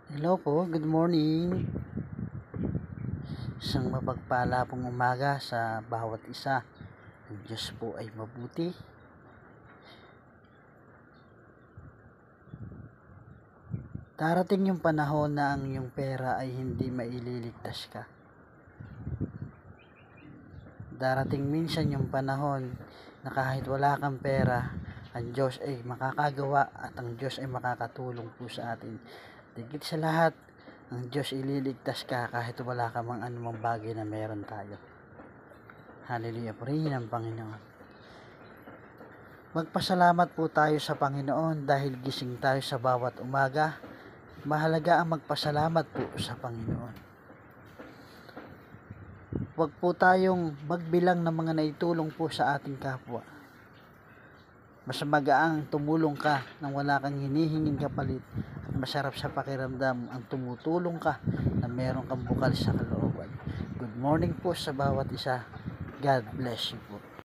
Hello po, good morning. Isang mapagpala pong umaga sa bawat isa. Ang Diyos po ay mabuti. Darating yung panahon na ang iyong pera ay hindi maililigtas ka. Darating minsan yung panahon na kahit wala kang pera, ang Diyos ay makakagawa at ang Diyos ay makakatulong po sa atin. Higit sa lahat, ang Diyos ililigtas ka kahit wala ka mang anumang bagay na meron tayo. Hallelujah, purihin ang Panginoon. Magpasalamat po tayo sa Panginoon dahil gising tayo sa bawat umaga. Mahalaga ang magpasalamat po sa Panginoon. Huwag po tayong magbilang ng mga naitulong po sa ating kapwa. Mas magaang tumulong ka nang wala kang hinihinging kapalit at masarap sa pakiramdam ang tumutulong ka na meron kang bukal sa kalooban. Good morning po sa bawat isa. God bless you po.